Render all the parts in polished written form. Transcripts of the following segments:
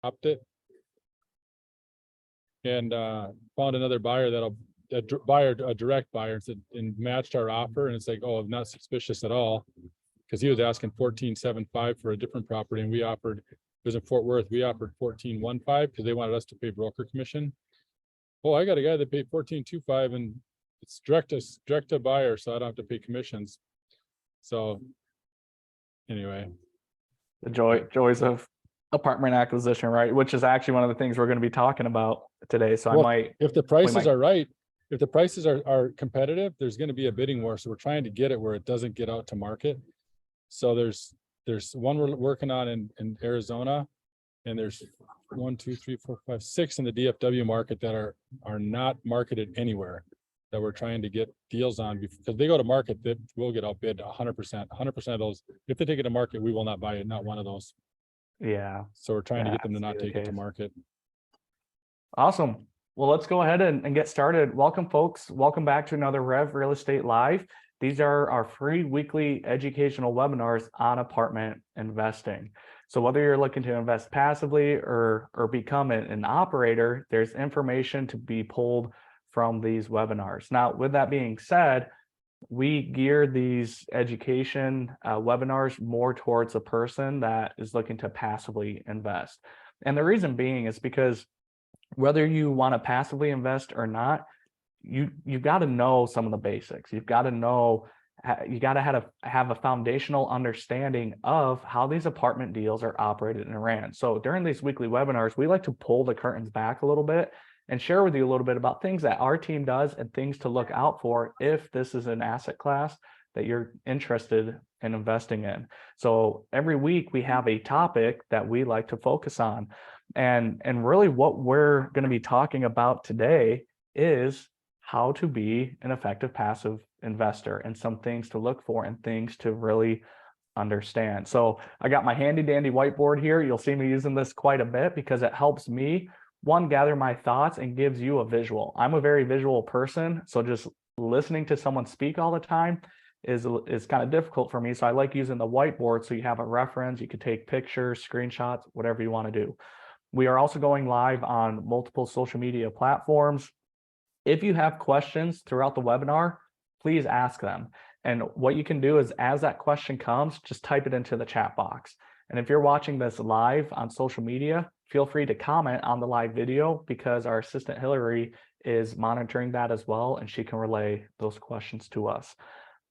dropped it. And found another buyer a direct buyer, and matched our offer. And it's like, oh, not suspicious at all. Because he was asking 14.75 for a different property, and we offered, it was in Fort Worth, we offered 14.15 because they wanted us to pay broker commission. Oh, I got a guy that paid 14.25, and it's direct to buyer, so I don't have to pay commissions. So anyway, the joys of apartment acquisition, right? Which is actually one of the things we're going to be talking about today. So well, if the prices are right, if the prices are competitive, there's going to be a bidding war. So we're trying to get it where it doesn't get out to market. So there's one we're working on in Arizona, and there's 1, 2, 3, 4, 5, 6 in the DFW market that are not marketed anywhere, that we're trying to get deals on, because they go to market, that will get outbid 100% of those. If they take it to market, we will not buy it, not one of those. Yeah. So we're trying to get them to not take it to market. Awesome. Well, let's go ahead and get started. Welcome, folks. Welcome back to another REV Real Estate Live. These are our free weekly educational webinars on apartment investing. So whether you're looking to invest passively or become an operator, there's information to be pulled from these webinars. Now, with that being said, we gear these education webinars more towards a person that is looking to passively invest. And the reason being is because whether you want to passively invest or not, you've got to know some of the basics. You've got to know, you got to have a foundational understanding of how these apartment deals are operated and ran. So during these weekly webinars, we like to pull the curtains back a little bit and share with you a little bit about things that our team does and things to look out for if this is an asset class that you're interested in investing in. So every week we have a topic that we like to focus on. And really what we're going to be talking about today is how to be an effective passive investor and some things to look for and things to really understand. So I got my handy dandy whiteboard here. You'll see me using this quite a bit because it helps me, one, gather my thoughts and gives you a visual. I'm a very visual person, so just listening to someone speak all the time is kind of difficult for me. So I like using the whiteboard so you have a reference, you could take pictures, screenshots, whatever you want to do. We are also going live on multiple social media platforms. If you have questions throughout the webinar, please ask them. And what you can do is, as that question comes, just type it into the chat box. And if you're watching this live on social media, feel free to comment on the live video because our assistant Hillary is monitoring that as well, and she can relay those questions to us.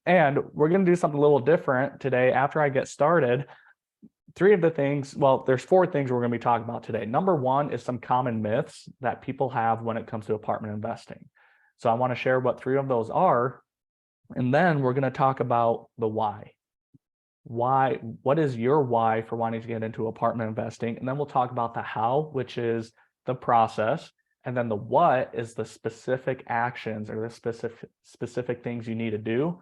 And we're going to do something a little different today. After I get started, there's 4 things we're going to be talking about today. Number 1 is some common myths that people have when it comes to apartment investing. So I want to share what 3 of those are. And then we're going to talk about the why. What is your why for wanting to get into apartment investing? And then we'll talk about the how, which is the process. And then the what is the specific actions or the specific things you need to do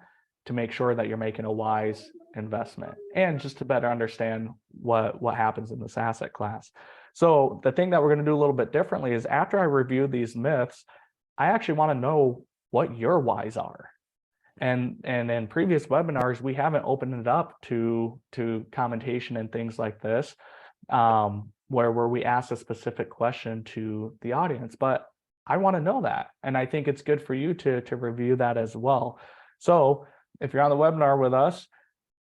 to make sure that you're making a wise investment and just to better understand what happens in this asset class. So the thing that we're going to do a little bit differently is, after I review these myths, I actually want to know what your whys are. And in previous webinars, we haven't opened it up to commentation and things like this, where we ask a specific question to the audience. But I want to know that. And I think it's good for you to review that as well. So if you're on the webinar with us,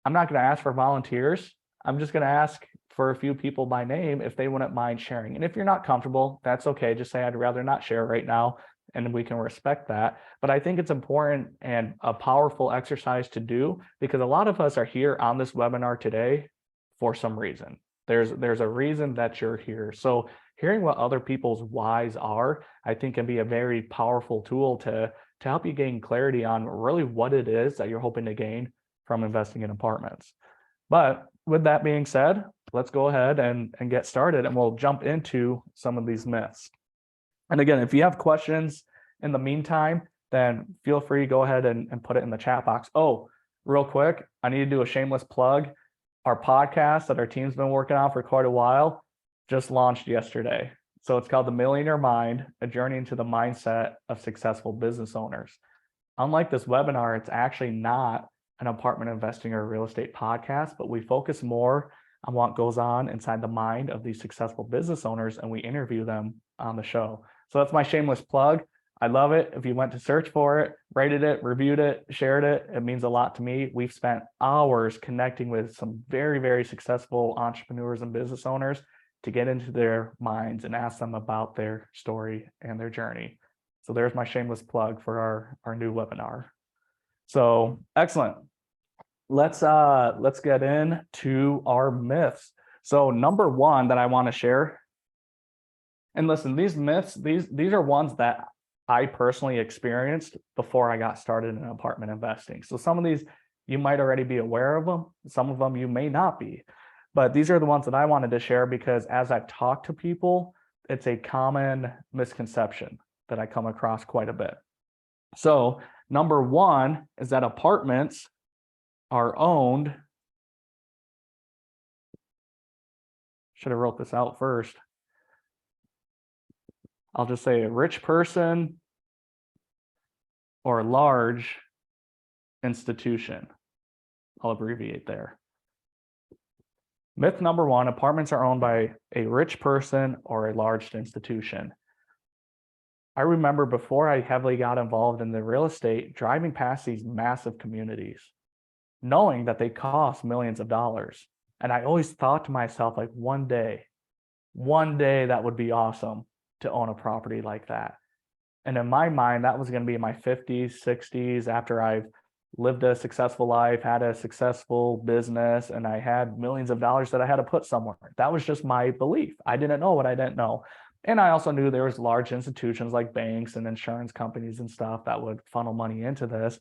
I'm not going to ask for volunteers. I'm just going to ask for a few people by name if they wouldn't mind sharing. And if you're not comfortable, that's okay. Just say, I'd rather not share right now, and we can respect that. But I think it's important and a powerful exercise to do, because a lot of us are here on this webinar today for some reason. There's a reason that you're here. So hearing what other people's whys are, I think, can be a very powerful tool to help you gain clarity on really what it is that you're hoping to gain from investing in apartments. But with that being said, let's go ahead and get started, and we'll jump into some of these myths. And again, if you have questions in the meantime, then feel free to go ahead and put it in the chat box. Oh, real quick, I need to do a shameless plug. Our podcast that our team's been working on for quite a while just launched yesterday. So it's called The Millionaire Mind, a journey into the mindset of successful business owners. Unlike this webinar, it's actually not an apartment investing or real estate podcast, but we focus more on what goes on inside the mind of these successful business owners, and we interview them on the show. So that's my shameless plug. I love it. If you went to search for it, rated it, reviewed it, shared it, it means a lot to me. We've spent hours connecting with some very, very successful entrepreneurs and business owners to get into their minds and ask them about their story and their journey. So there's my shameless plug for our new webinar. So excellent. Let's get into our myths. So number one that I want to share, and listen, these myths, these are ones that I personally experienced before I got started in apartment investing. So some of these you might already be aware of them, some of them you may not be, but these are the ones that I wanted to share because as I've talked to people, it's a common misconception that I come across quite a bit. So number one is that apartments are owned. Should have wrote this out first. I'll just say a rich person or a large institution. I'll abbreviate there. Myth number one, apartments are owned by a rich person or a large institution. I remember before I heavily got involved in the real estate, driving past these massive communities, knowing that they cost millions of dollars. And I always thought to myself, like one day that would be awesome to own a property like that. And in my mind, that was going to be in my 50s, 60s, after I've lived a successful life, had a successful business, and I had millions of dollars that I had to put somewhere. That was just my belief. I didn't know what I didn't know. And I also knew there was large institutions like banks and insurance companies and stuff that would funnel money into this.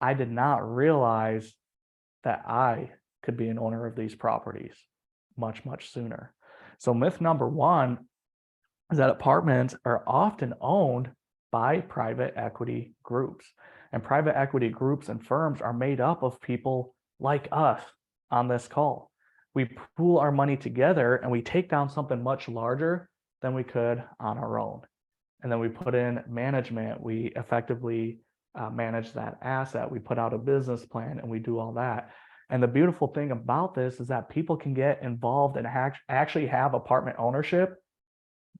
I did not realize that I could be an owner of these properties much, much sooner. So myth number one is that apartments are often owned by private equity groups. And private equity groups and firms are made up of people like us on this call. We pool our money together and we take down something much larger than we could on our own. And then we put in management. We effectively manage that asset. We put out a business plan and we do all that. And the beautiful thing about this is that people can get involved and actually have apartment ownership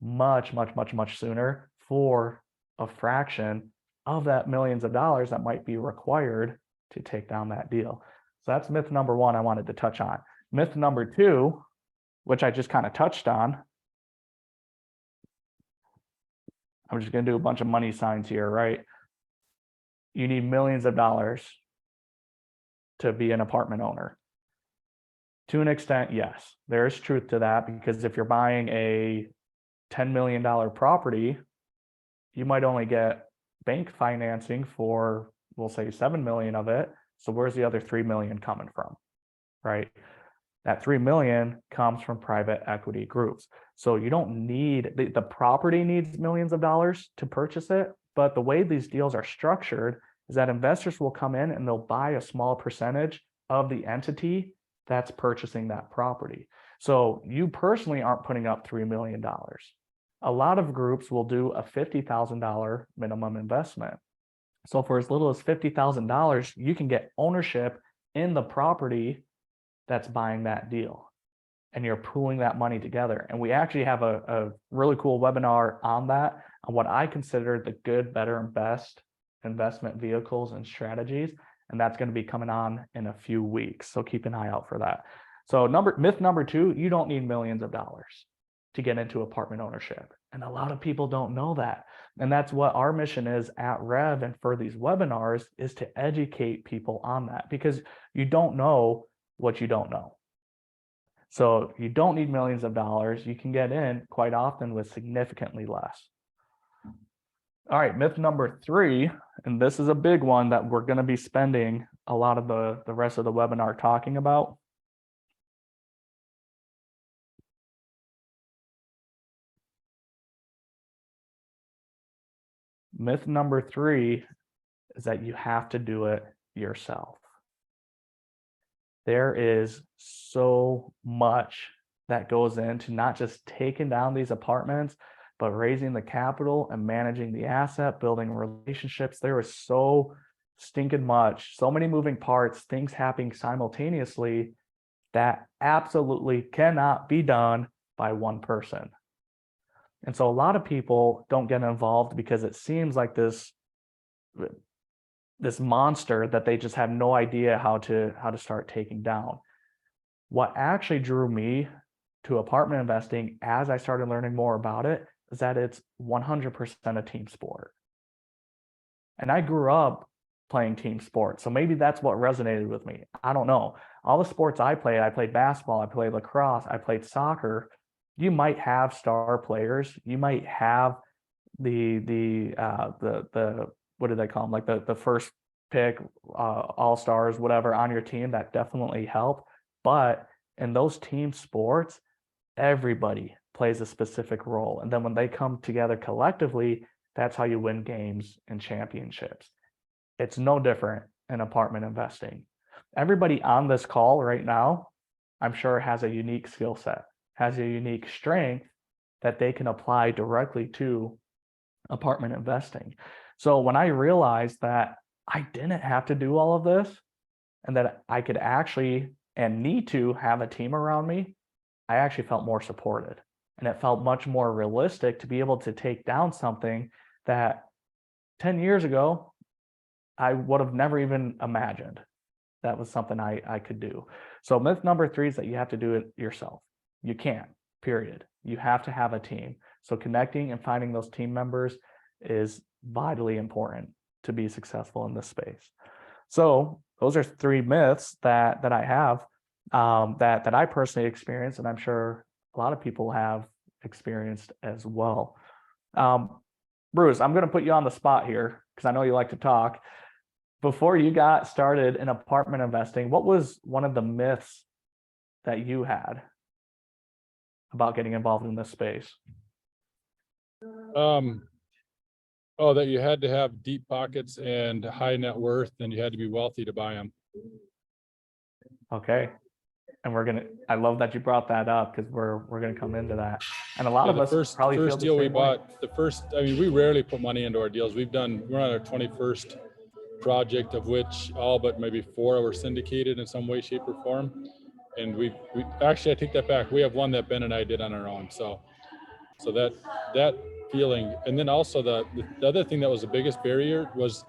much, much, much, much sooner for a fraction of that millions of dollars that might be required to take down that deal. So that's myth number one I wanted to touch on. Myth number two, which I just kind of touched on. I'm just going to do a bunch of money signs here, right? You need millions of dollars to be an apartment owner. To an extent, yes, there is truth to that, because if you're buying a $10 million property, you might only get bank financing for, we'll say 7 million of it. So where's the other 3 million coming from, right? That 3 million comes from private equity groups. So you don't need, the property needs millions of dollars to purchase it, but the way these deals are structured is that investors will come in and they'll buy a small percentage of the entity that's purchasing that property. So you personally aren't putting up $3 million. A lot of groups will do a $50,000 minimum investment. So for as little as $50,000, you can get ownership in the property that's buying that deal. And you're pooling that money together. And we actually have a really cool webinar on that, on what I consider the good, better, and best investment vehicles and strategies. And that's going to be coming on in a few weeks. So keep an eye out for that. So myth number two, you don't need millions of dollars to get into apartment ownership. And a lot of people don't know that. And that's what our mission is at REV and for these webinars, is to educate people on that, because you don't know what you don't know. So you don't need millions of dollars. You can get in quite often with significantly less. All right, myth number three, and this is a big one that we're going to be spending a lot of the rest of the webinar talking about. Myth number three is that you have to do it yourself. There is so much that goes into not just taking down these apartments, but raising the capital and managing the asset, building relationships. There is so stinking much, so many moving parts, things happening simultaneously, that absolutely cannot be done by one person. And so a lot of people don't get involved because it seems like this monster that they just have no idea how to start taking down. What actually drew me to apartment investing as I started learning more about it is that it's 100% a team sport. And I grew up playing team sports. So maybe that's what resonated with me. I don't know. All the sports I played basketball, I played lacrosse, I played soccer. You might have star players. You might have the what do they call them? Like the first pick, all stars, whatever on your team that definitely help. But in those team sports, everybody plays a specific role. And then when they come together collectively, that's how you win games and championships. It's no different in apartment investing. Everybody on this call right now, I'm sure has a unique skill set, has a unique strength that they can apply directly to apartment investing. So when I realized that I didn't have to do all of this and that I could actually and need to have a team around me, I actually felt more supported. And it felt much more realistic to be able to take down something that 10 years ago, I would have never even imagined that was something I could do. So myth number 3 is that you have to do it yourself. You can't, period. You have to have a team. So connecting and finding those team members is vitally important to be successful in this space. So those are 3 myths that I have that I personally experienced, and I'm sure a lot of people have experienced as well. Bruce, I'm going to put you on the spot here because I know you like to talk. Before you got started in apartment investing, what was one of the myths that you had about getting involved in this space? Oh, that you had to have deep pockets and high net worth, and you had to be wealthy to buy them. Okay. And I love that you brought that up because we're going to come into that. And a lot of us probably feel the deal we same way. bought, I mean, we rarely put money into our deals. We're on our 21st project, of which all but maybe 4 were syndicated in some way, shape, or form. And we actually, I take that back. We have one that Ben and I did on our own. So that feeling. And then also the other thing that was the biggest barrier was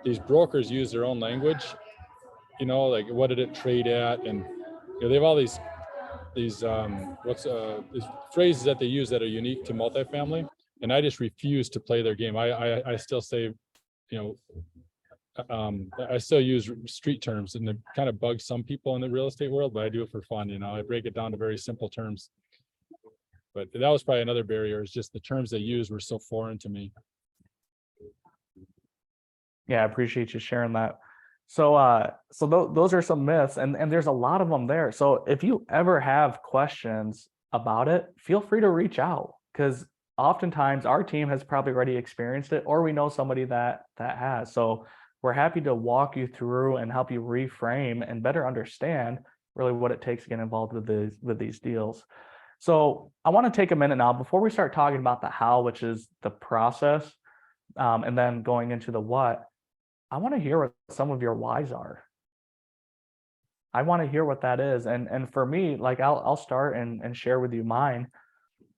these brokers use their own language, like what did it trade at? And they have all these these phrases that they use that are unique to multifamily. And I just refuse to play their game. I still say, I still use street terms, and it kind of bugs some people in the real estate world, but I do it for fun. I break it down to very simple terms. But that was probably another barrier, is just the terms they use were so foreign to me. Yeah, I appreciate you sharing that. So those are some myths, and there's a lot of them there. So if you ever have questions about it, feel free to reach out, because oftentimes our team has probably already experienced it, or we know somebody that has. So we're happy to walk you through and help you reframe and better understand really what it takes to get involved with these deals. So I want to take a minute now before we start talking about the how, which is the process, and then going into the what. I want to hear what some of your whys are. I want to hear what that is. And for me, like I'll start and share with you mine.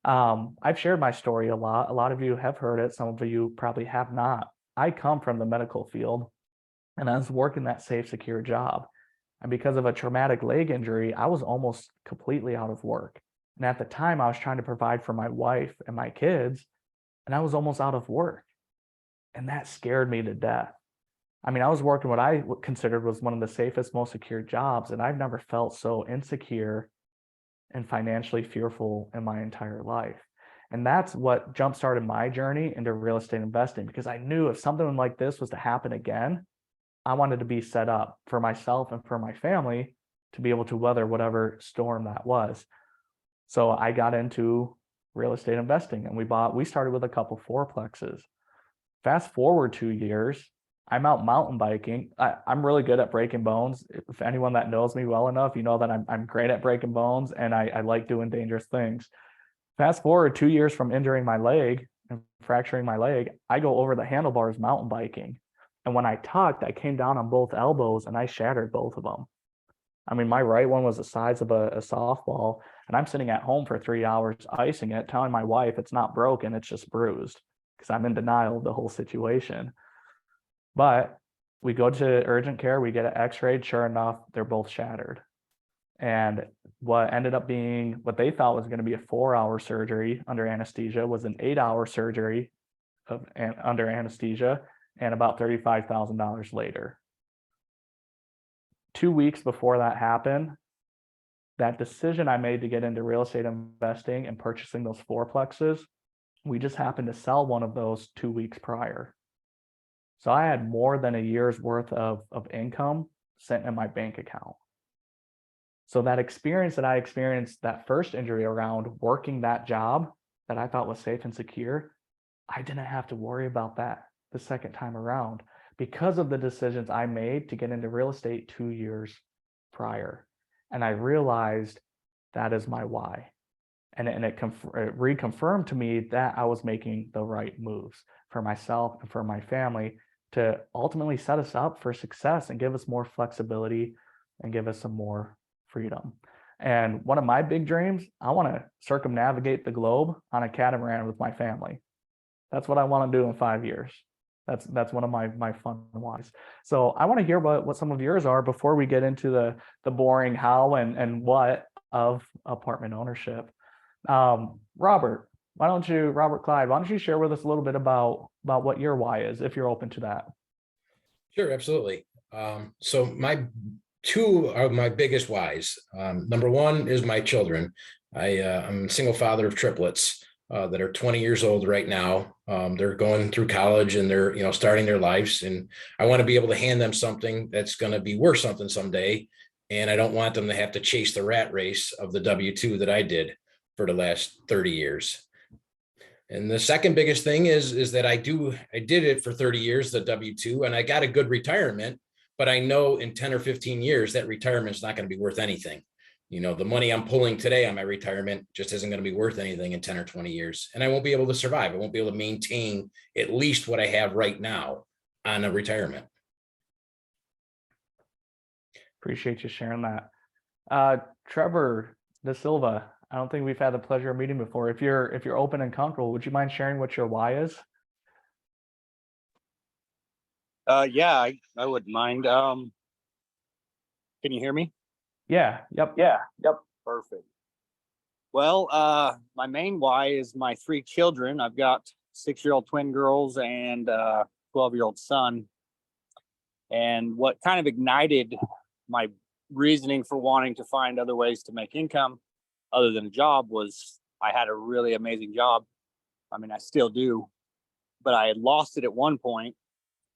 I've shared my story a lot. A lot of you have heard it. Some of you probably have not. I come from the medical field, and I was working that safe, secure job. And because of a traumatic leg injury, I was almost completely out of work. And at the time, I was trying to provide for my wife and my kids, and I was almost out of work. And that scared me to death. I mean, I was working what I considered was one of the safest, most secure jobs, and I've never felt so insecure and financially fearful in my entire life. And that's what jump-started my journey into real estate investing, because I knew if something like this was to happen again, I wanted to be set up for myself and for my family to be able to weather whatever storm that was. So I got into real estate investing, and we started with a couple fourplexes. Fast forward 2 years, I'm out mountain biking. I'm really good at breaking bones. If anyone that knows me well enough, you know that I'm great at breaking bones, and I like doing dangerous things. Fast forward 2 years from injuring my leg and fracturing my leg, I go over the handlebars mountain biking. And when I tucked, I came down on both elbows and I shattered both of them. I mean, my right one was the size of a softball, and I'm sitting at home for 3 hours icing it, telling my wife it's not broken, it's just bruised, because I'm in denial of the whole situation. But we go to urgent care, we get an x-ray, sure enough, they're both shattered. And what ended up being what they thought was going to be a 4-hour surgery under anesthesia was an 8-hour surgery under anesthesia, and about $35,000 later. 2 weeks before that happened, that decision I made to get into real estate investing and purchasing those fourplexes, we just happened to sell one of those 2 weeks prior. So I had more than a year's worth of income sent in my bank account. So that experience that I experienced that first injury around working that job that I thought was safe and secure, I didn't have to worry about that the second time around because of the decisions I made to get into real estate 2 years prior. And I realized that is my why. And it reconfirmed to me that I was making the right moves for myself and for my family to ultimately set us up for success and give us more flexibility and give us some more freedom. And one of my big dreams, I want to circumnavigate the globe on a catamaran with my family. That's what I want to do in 5 years. That's one of my fun ones. So I want to hear what some of yours are before we get into the boring how and what of apartment ownership. Robert Clyde, why don't you share with us a little bit about what your why is, if you're open to that? Sure, absolutely. So my two are my biggest whys. Number one is my children. I'm a single father of triplets that are 20 years old right now. They're going through college and they're starting their lives, and I want to be able to hand them something that's going to be worth something someday. And I don't want them to have to chase the rat race of the W-2 that I did for the last 30 years. And the second biggest thing is that I did it for 30 years, the W-2, and I got a good retirement, but I know in 10 or 15 years, that retirement is not going to be worth anything. The money I'm pulling today on my retirement just isn't going to be worth anything in 10 or 20 years. And I won't be able to survive. I won't be able to maintain at least what I have right now on a retirement. Appreciate you sharing that. Trevor Da Silva, I don't think we've had the pleasure of meeting before. If you're open and comfortable, would you mind sharing what your why is? Yeah, I wouldn't mind. Can you hear me? Yeah. Yep. Perfect. Well, my main why is my 3 children. I've got 6-year-old twin girls and 12-year-old son. And what kind of ignited my reasoning for wanting to find other ways to make income other than a job was I had a really amazing job. I mean, I still do, but I had lost it at one point,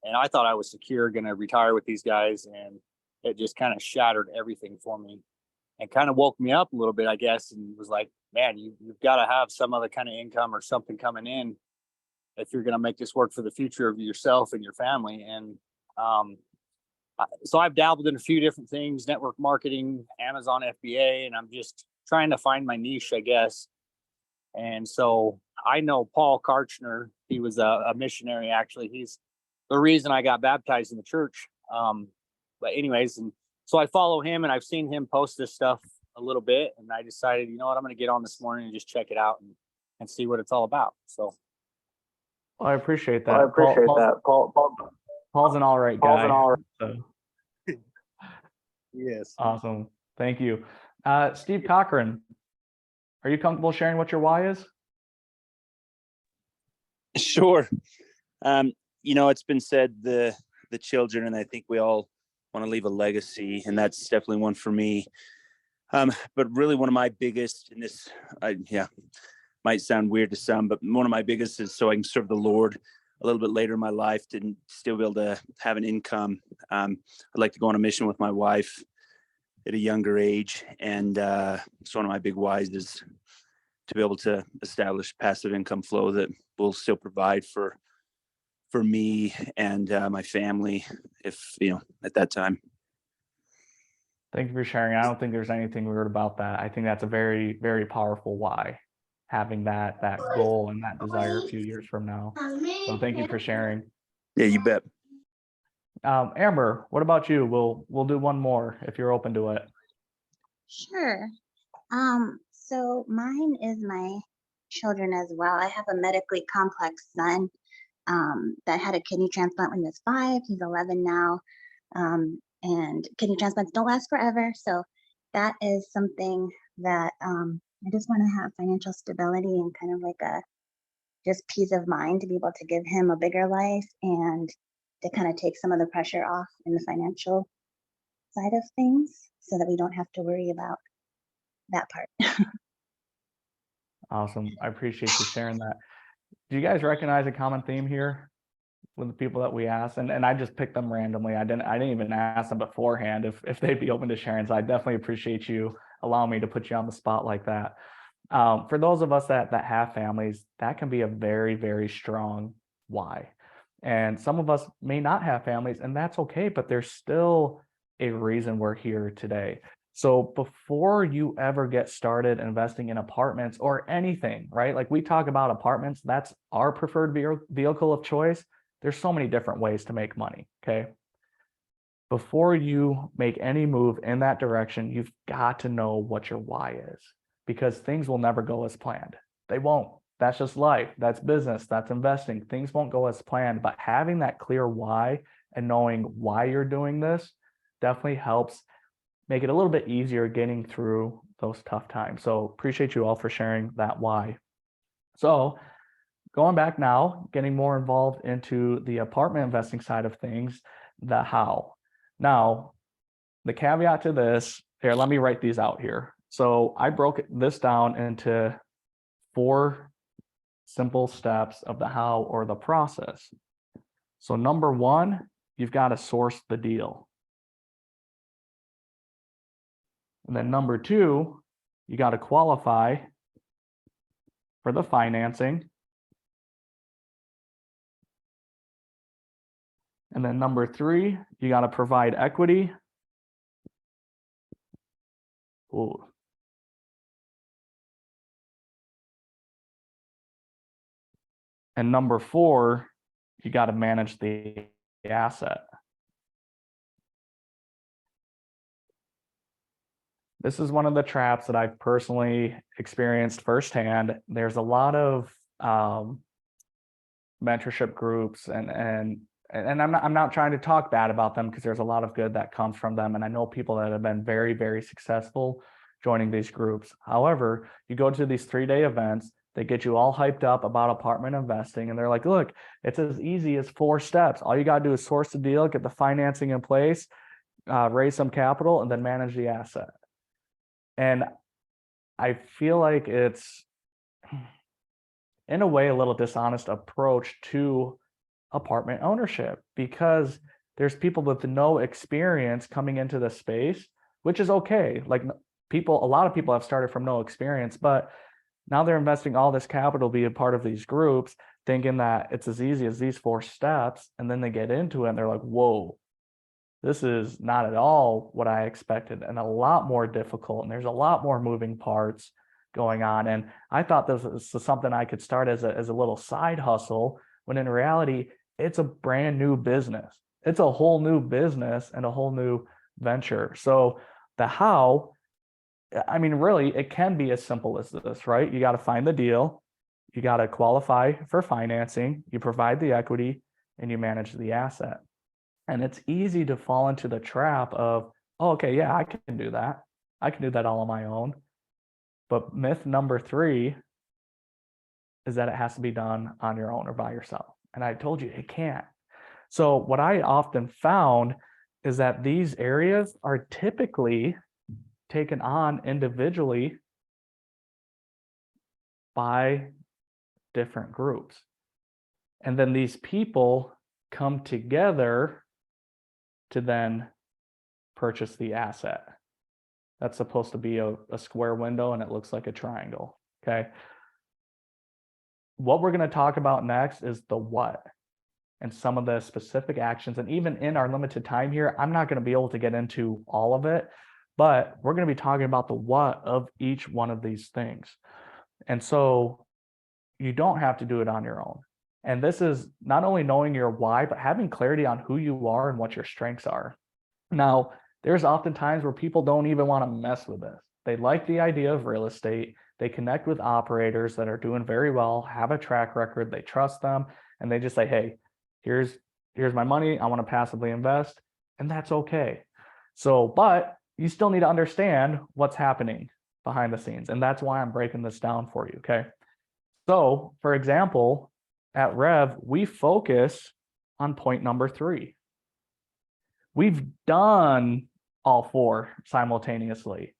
and I thought I was secure, going to retire with these guys, and it just kind of shattered everything for me and kind of woke me up a little bit, I guess, and was like, man, you've got to have some other kind of income or something coming in if you're going to make this work for the future of yourself and your family. And so I've dabbled in a few different things, network marketing, Amazon FBA, and I'm just trying to find my niche, I guess. And so I know Paul Karchner. He was a missionary, actually. He's the reason I got baptized in the church. But anyways, and so I follow him, and I've seen him post this stuff a little bit, and I decided, you know what, I'm going to get on this morning and just check it out and see what it's all about. So well, I appreciate that. Paul's an all right guy. So. Yes. Awesome. Thank you. Steve Cochran, are you comfortable sharing what your why is? Sure. It's been said the children, and I think we all want to leave a legacy, and that's definitely one for me. But really one of my biggest, and this, might sound weird to some, but one of my biggest is so I can serve the Lord a little bit later in my life and still be able to have an income. I'd like to go on a mission with my wife at a younger age. And so one of my big whys is to be able to establish passive income flow that will still provide for me and my family if, at that time. Thank you for sharing. I don't think there's anything weird about that. I think that's a very, very powerful why, having that goal and that desire a few years from now. So thank you for sharing. Yeah, you bet. Amber, what about you? We'll do one more if you're open to it. Sure. So mine is my children as well. I have a medically complex son that had a kidney transplant when he was 5. He's 11 now. And kidney transplants don't last forever. So that is something that I just want to have financial stability and kind of like a just peace of mind to be able to give him a bigger life and to kind of take some of the pressure off in the financial side of things so that we don't have to worry about that part. Awesome. I appreciate you sharing that. Do you guys recognize a common theme here with the people that we asked? And I just picked them randomly. I didn't even ask them beforehand if they'd be open to sharing. So I definitely appreciate you allowing me to put you on the spot like that. For those of us that have families, that can be a very, very strong why. And some of us may not have families, and that's okay, but there's still a reason we're here today. So before you ever get started investing in apartments or anything, right? Like we talk about apartments, that's our preferred vehicle of choice. There's so many different ways to make money, okay? Before you make any move in that direction, you've got to know what your why is, because things will never go as planned. They won't. That's just life. That's business. That's investing. Things won't go as planned, but having that clear why and knowing why you're doing this definitely helps make it a little bit easier getting through those tough times. So appreciate you all for sharing that why. So going back now, getting more involved into the apartment investing side of things, the how. Now, the caveat to this, here, let me write these out here. So I broke this down into 4 simple steps of the how or the process. So number 1, you've got to source the deal. And then number 2, you got to qualify for the financing. And then number 3, you got to provide equity. Ooh. And number 4, you got to manage the asset. This is one of the traps that I've personally experienced firsthand. There's a lot of mentorship groups and I'm not trying to talk bad about them, because there's a lot of good that comes from them. And I know people that have been very, very successful joining these groups. However, you go to these 3-day events, they get you all hyped up about apartment investing. And they're like, look, it's as easy as 4 steps. All you got to do is source the deal, get the financing in place, raise some capital, and then manage the asset. And I feel like it's, in a way, a little dishonest approach to apartment ownership, because there's people with no experience coming into the space, which is okay. Like a lot of people have started from no experience, but now they're investing all this capital to be a part of these groups, thinking that it's as easy as these 4 steps. And then they get into it and they're like, whoa, this is not at all what I expected, and a lot more difficult. And there's a lot more moving parts going on. And I thought this was something I could start as a little side hustle, when in reality, it's a brand new business. It's a whole new business and a whole new venture. So the how, I mean, really, it can be as simple as this, right? You got to find the deal, you got to qualify for financing, you provide the equity, and you manage the asset. And it's easy to fall into the trap of, oh, okay, yeah, I can do that. I can do that all on my own. But myth number 3 is that it has to be done on your own or by yourself. And I told you it can't. So what I often found is that these areas are typically taken on individually by different groups. And then these people come together to then purchase the asset. That's supposed to be a square window, and it looks like a triangle, okay? What we're going to talk about next is the what and some of the specific actions. And even in our limited time here, I'm not going to be able to get into all of it, but we're going to be talking about the what of each one of these things. And so you don't have to do it on your own. And this is not only knowing your why, but having clarity on who you are and what your strengths are. Now, There's often times where people don't even want to mess with this. They like the idea of real estate. They connect with operators that are doing very well, have a track record, they trust them, and they just say, hey, here's my money, I want to passively invest, and that's okay. So, but you still need to understand what's happening behind the scenes, and that's why I'm breaking this down for you, okay? So, for example, at REV, we focus on point number 3. We've done all 4 simultaneously.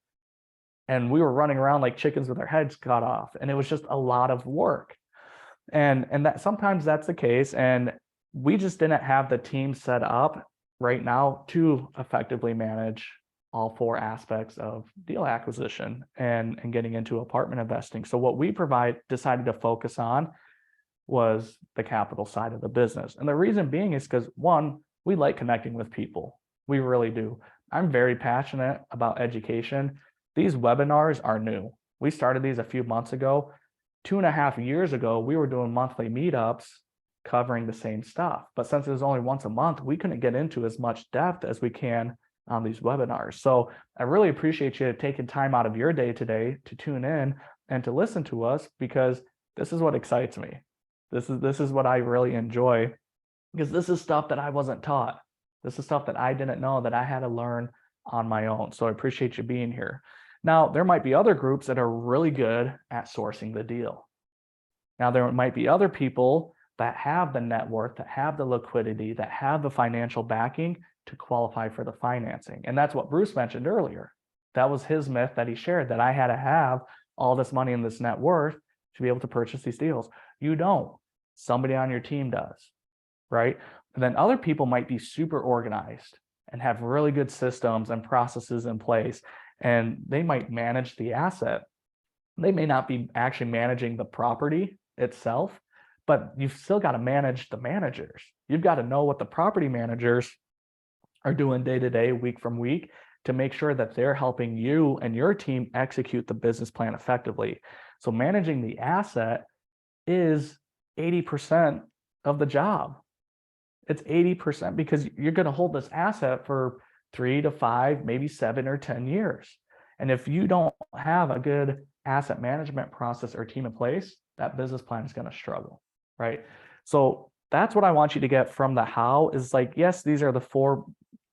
And we were running around like chickens with our heads cut off. And it was just a lot of work. And that sometimes that's the case. And we just didn't have the team set up right now to effectively manage all 4 aspects of deal acquisition and getting into apartment investing. So what we decided to focus on was the capital side of the business. And the reason being is because, one, we like connecting with people. We really do. I'm very passionate about education. These webinars are new. We started these a few months ago. 2.5 years ago, we were doing monthly meetups covering the same stuff. But since it was only once a month, we couldn't get into as much depth as we can on these webinars. So I really appreciate you taking time out of your day today to tune in and to listen to us, because this is what excites me. This is what I really enjoy, because this is stuff that I wasn't taught. This is stuff that I didn't know, that I had to learn on my own. So I appreciate you being here. Now, there might be other groups that are really good at sourcing the deal. Now, there might be other people that have the net worth, that have the liquidity, that have the financial backing to qualify for the financing. And that's what Bruce mentioned earlier. That was his myth that he shared, that I had to have all this money and this net worth to be able to purchase these deals. You don't. Somebody on your team does, right? And then other people might be super organized and have really good systems and processes in place, and they might manage the asset. They may not be actually managing the property itself, but you've still got to manage the managers. You've got to know what the property managers are doing day to day, week from week, to make sure that they're helping you and your team execute the business plan effectively. So managing the asset is 80% of the job. It's 80% because you're going to hold this asset for 3 to 5, maybe 7 or 10 years. And if you don't have a good asset management process or team in place, that business plan is going to struggle, right? So that's what I want you to get from the how is like, yes, these are the 4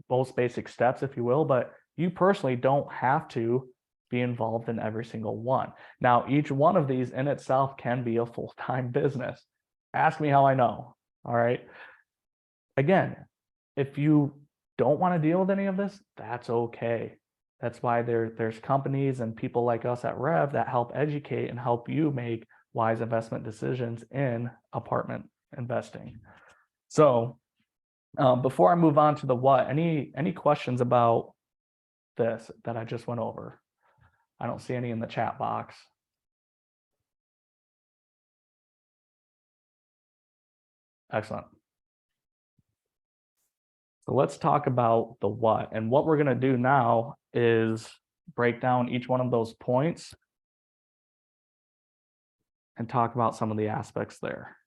most basic steps, if you will, but you personally don't have to be involved in every single one. Now, each one of these in itself can be a full-time business. Ask me how I know, all right? Again, if you don't want to deal with any of this, that's okay. That's why there's companies and people like us at REV that help educate and help you make wise investment decisions in apartment investing. So before I move on to the what, any questions about this that I just went over? I don't see any in the chat box. Excellent. So let's talk about the what. And what we're going to do now is break down each one of those points and talk about some of the aspects there.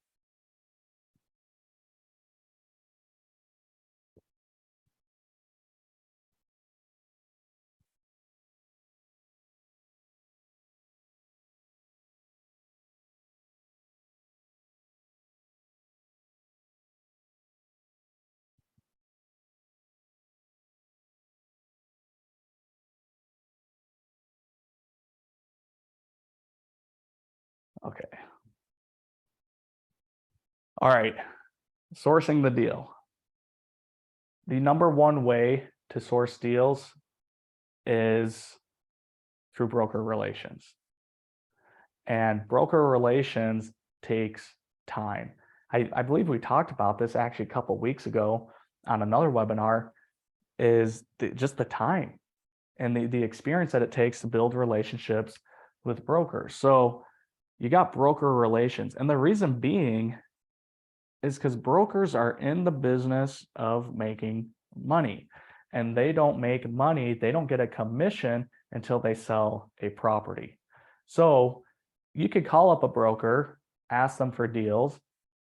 Okay. All right. Sourcing the deal. The number one way to source deals is through broker relations. And broker relations takes time. I believe we talked about this actually a couple of weeks ago on another webinar, is just the time and the experience that it takes to build relationships with brokers. So you got broker relations. And the reason being is because brokers are in the business of making money, and they don't make money, they don't get a commission until they sell a property. So you could call up a broker, ask them for deals.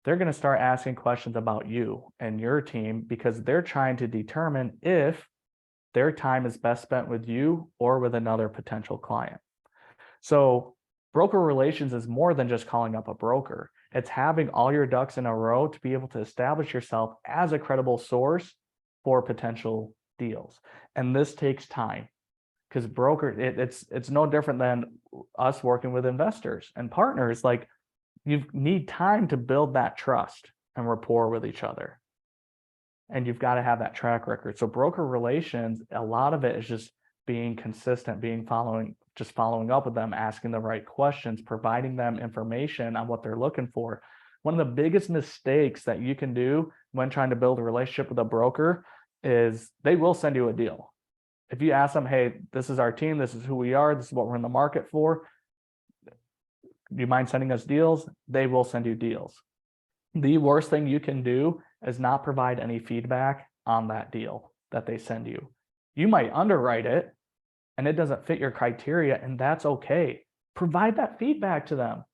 They're going to start asking questions about you and your team because they're trying to determine if their time is best spent with you or with another potential client. So broker relations is more than just calling up a broker. It's having all your ducks in a row to be able to establish yourself as a credible source for potential deals. And this takes time, because it's no different than us working with investors and partners. Like, you need time to build that trust and rapport with each other. And you've got to have that track record. So broker relations, a lot of it is just being consistent, following up with them, asking the right questions, providing them information on what they're looking for. One of the biggest mistakes that you can do when trying to build a relationship with a broker is they will send you a deal. If you ask them, hey, this is our team, this is who we are, this is what we're in the market for, do you mind sending us deals? They will send you deals. The worst thing you can do is not provide any feedback on that deal that they send you. You might underwrite it and it doesn't fit your criteria, and that's okay. Provide that feedback to them.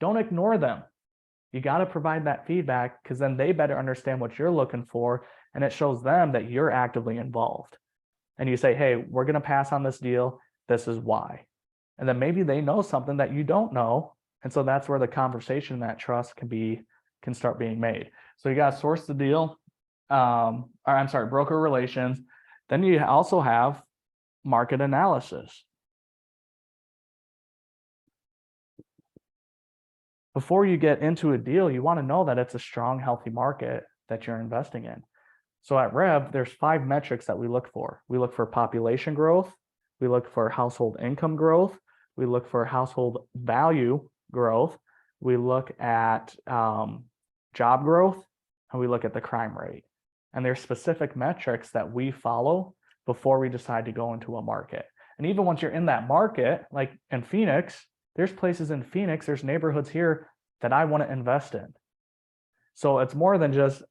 Don't ignore them. You got to provide that feedback, because then they better understand what you're looking for, and it shows them that you're actively involved. And you say, hey, we're going to pass on this deal. This is why. And then maybe they know something that you don't know. And so that's where the conversation, that trust can start being made. So you got to source the deal, broker relations. Then you also have market analysis. Before you get into a deal, you want to know that it's a strong, healthy market that you're investing in. So at REV, there's 5 metrics that we look for. We look for population growth. We look for household income growth. We look for household value growth. We look at job growth, and we look at the crime rate. And there's specific metrics that we follow before we decide to go into a market. And even once you're in that market, like in Phoenix, there's places in Phoenix, there's neighborhoods here that I want to invest in. So it's more than just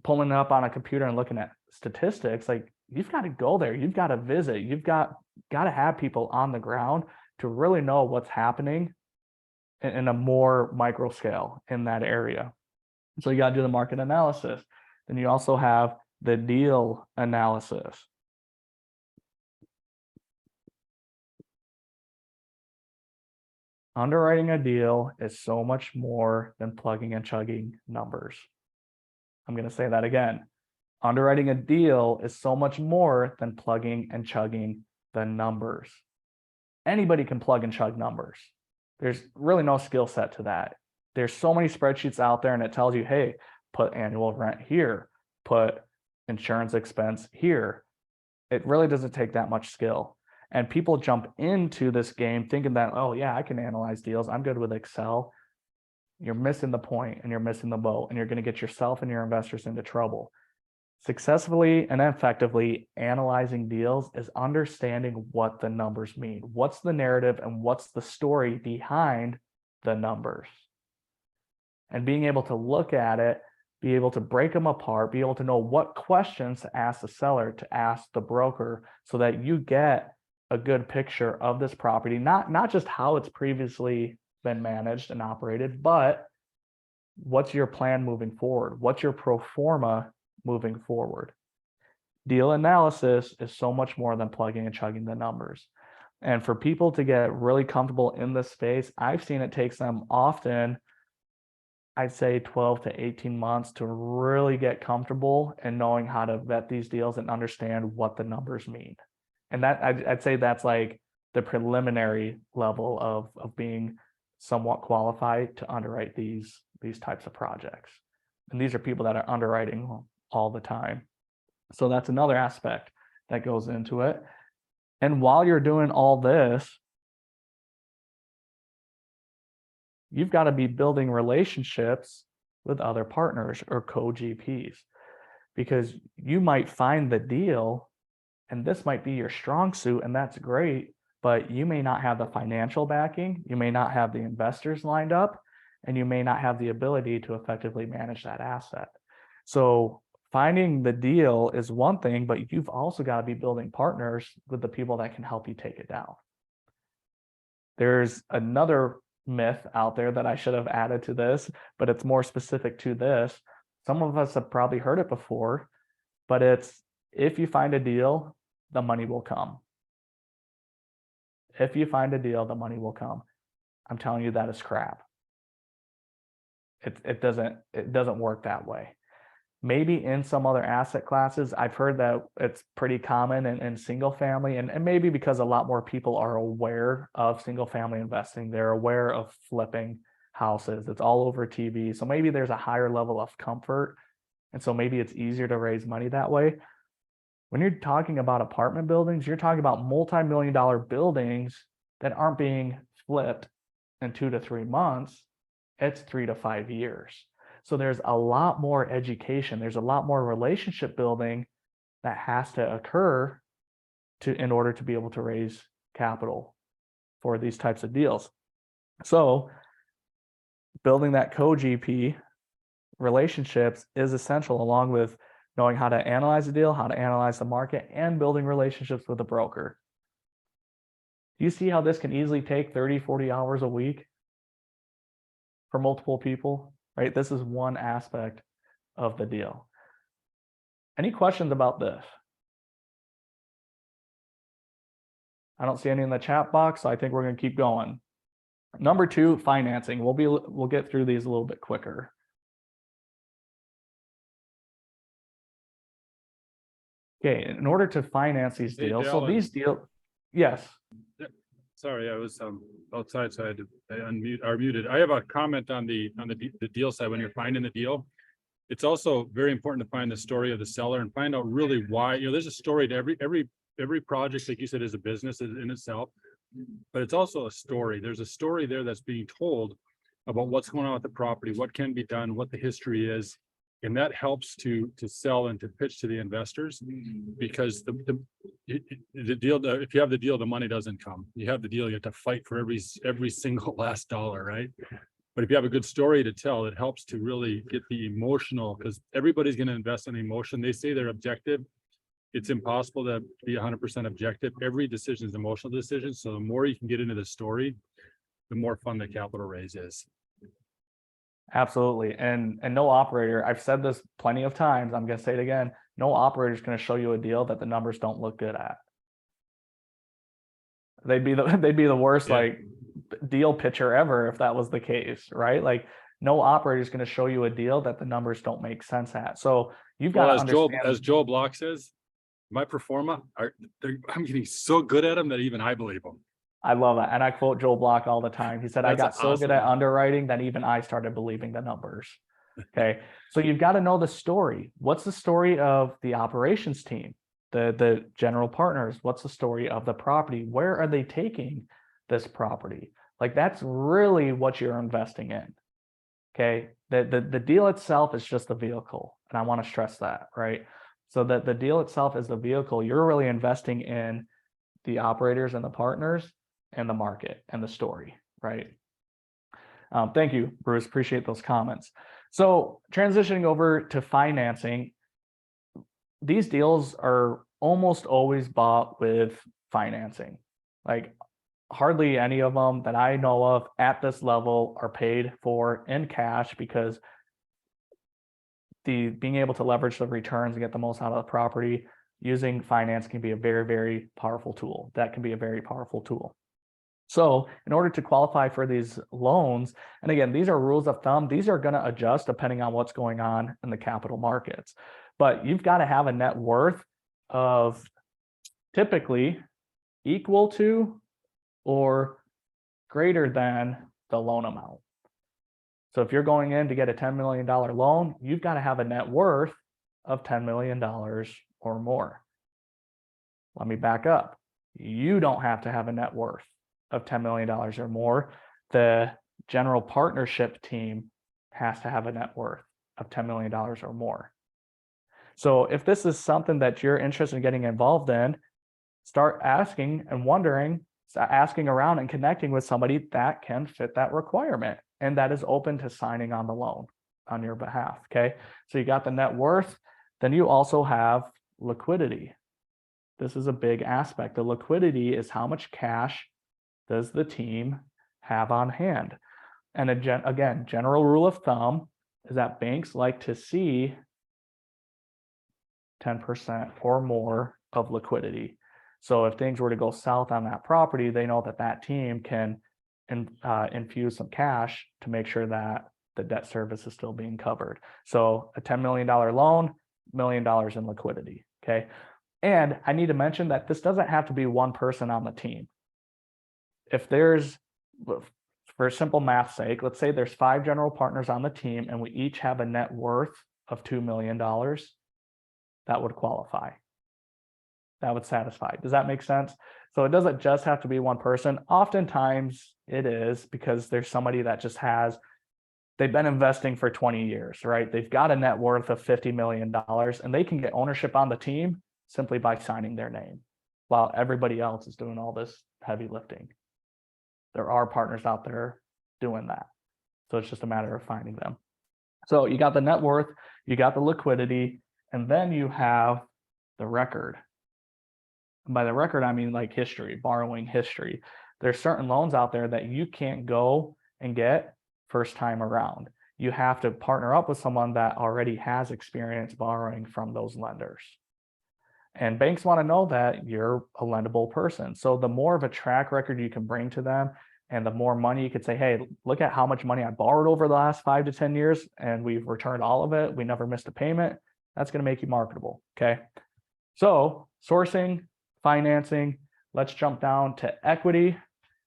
pulling it up on a computer and looking at statistics. Like, you've got to go there, you've got to visit, you've got to have people on the ground to really know what's happening in a more micro scale in that area. So you got to do the market analysis. Then you also have the deal analysis. Underwriting a deal is so much more than plugging and chugging numbers. I'm going to say that again. Underwriting a deal is so much more than plugging and chugging the numbers. Anybody can plug and chug numbers. There's really no skill set to that. There's so many spreadsheets out there, and it tells you, hey, put annual rent here, put insurance expense here. It really doesn't take that much skill. And people jump into this game thinking that, oh yeah, I can analyze deals, I'm good with Excel. You're missing the point, and you're missing the boat, and you're going to get yourself and your investors into trouble. Successfully and effectively analyzing deals is understanding what the numbers mean. What's the narrative and what's the story behind the numbers? And being able to look at it, be able to break them apart, be able to know what questions to ask the seller, to ask the broker, so that you get a good picture of this property, not just how it's previously been managed and operated, but what's your plan moving forward? What's your pro forma moving forward? Deal analysis is so much more than plugging and chugging the numbers. And for people to get really comfortable in this space, I've seen it takes them often, I'd say 12 to 18 months to really get comfortable in knowing how to vet these deals and understand what the numbers mean. And that I'd say that's like the preliminary level of being somewhat qualified to underwrite these types of projects. And these are people that are underwriting all the time. So that's another aspect that goes into it. And while you're doing all this, you've got to be building relationships with other partners or co-GPs, because you might find the deal and this might be your strong suit, and that's great, but you may not have the financial backing, you may not have the investors lined up, and you may not have the ability to effectively manage that asset. So finding the deal is one thing, but you've also got to be building partners with the people that can help you take it down. There's another myth out there that I should have added to this, but it's more specific to this. Some of us have probably heard it before, but it's, if you find a deal the money will come. If you find a deal, the money will come. I'm telling you, that is crap. It doesn't work that way. Maybe in some other asset classes, I've heard that it's pretty common in single family, and maybe because a lot more people are aware of single family investing, they're aware of flipping houses. It's all over TV. So maybe there's a higher level of comfort. And so maybe it's easier to raise money that way. When you're talking about apartment buildings, you're talking about multi-million-dollar buildings that aren't being flipped in 2 to 3 months. It's 3 to 5 years. So there's a lot more education. There's a lot more relationship building that has to occur in order to be able to raise capital for these types of deals. So building that co-GP relationships is essential, along with knowing how to analyze the deal, how to analyze the market, and building relationships with the broker. Do you see how this can easily take 30, 40 hours a week for multiple people, right? This is one aspect of the deal. Any questions about this? I don't see any in the chat box, so I think we're going to keep going. Number 2, financing. We'll get through these a little bit quicker. Okay, in order to finance these Hey, deals, so Dalen. these deals, yes. Sorry, I was outside, so I had to unmute or muted. I have a comment on the deal side. When you're finding the deal, it's also very important to find the story of the seller and find out really why. There's a story to every project, like you said, is a business in itself, but it's also a story. There's a story there that's being told about what's going on with the property, what can be done, what the history is. And that helps to sell and to pitch to the investors, because the deal, if you have the deal, the money doesn't come. You have the deal, you have to fight for every single last dollar, right? But if you have a good story to tell, it helps to really get the emotional, because everybody's going to invest in emotion. They say they're objective. It's impossible to be 100% objective. Every decision is an emotional decision. So the more you can get into the story, the more fun the capital raise is. Absolutely. And no operator, I've said this plenty of times, I'm going to say it again, no operator is going to show you a deal that the numbers don't look good at. They'd be the worst, Yeah. like, deal pitcher ever if that was the case, right? Like, no operator is going to show you a deal that the numbers don't make sense at. So you've got to understand. As Joel Block says, my performa I'm getting so good at them that even I believe them. I love that. And I quote Joel Block all the time. He said, I got That's so good at awesome. underwriting that even I started believing the numbers. Okay. So you've got to know the story. What's the story of the operations team, the general partners? What's the story of the property? Where are they taking this property? Like, that's really what you're investing in. Okay. The deal itself is just the vehicle. And I want to stress that, right? So that the deal itself is the vehicle. You're really investing in the operators and the partners and the market and the story, right? Thank you, Bruce. Appreciate those comments. So transitioning over to financing, these deals are almost always bought with financing. Like, hardly any of them that I know of at this level are paid for in cash, because being able to leverage the returns and get the most out of the property using finance can be a very, very powerful tool. That can be a very powerful tool. So in order to qualify for these loans, and again, these are rules of thumb, these are going to adjust depending on what's going on in the capital markets. But you've got to have a net worth of typically equal to or greater than the loan amount. So if you're going in to get a $10 million loan, you've got to have a net worth of $10 million or more. Let me back up. You don't have to have a net worth of $10 million or more. The general partnership team has to have a net worth of $10 million or more. So if this is something that you're interested in getting involved in, start asking and wondering, asking around and connecting with somebody that can fit that requirement and that is open to signing on the loan on your behalf. Okay. So you got the net worth, then you also have liquidity. This is a big aspect. The liquidity is how much cash does the team have on hand? And again, general rule of thumb is that banks like to see 10% or more of liquidity. So if things were to go south on that property, they know that that team can infuse some cash to make sure that the debt service is still being covered. So a $10 million loan, $1 million in liquidity. Okay. And I need to mention that this doesn't have to be one person on the team. If there's, for simple math sake, let's say there's 5 general partners on the team and we each have a net worth of $2 million, that would qualify. That would satisfy. Does that make sense? So it doesn't just have to be one person. Oftentimes it is, because there's somebody that just has, they've been investing for 20 years, right? They've got a net worth of $50 million and they can get ownership on the team simply by signing their name, while everybody else is doing all this heavy lifting. There are partners out there doing that. So it's just a matter of finding them. So you got the net worth, you got the liquidity, and then you have the record. And by the record, I mean like history, borrowing history. There's certain loans out there that you can't go and get first time around. You have to partner up with someone that already has experience borrowing from those lenders. And banks want to know that you're a lendable person. So the more of a track record you can bring to them, and the more money you could say, hey, look at how much money I borrowed over the last 5 to 10 years, and we've returned all of it. We never missed a payment. That's going to make you marketable. Okay. So sourcing, financing, let's jump down to equity,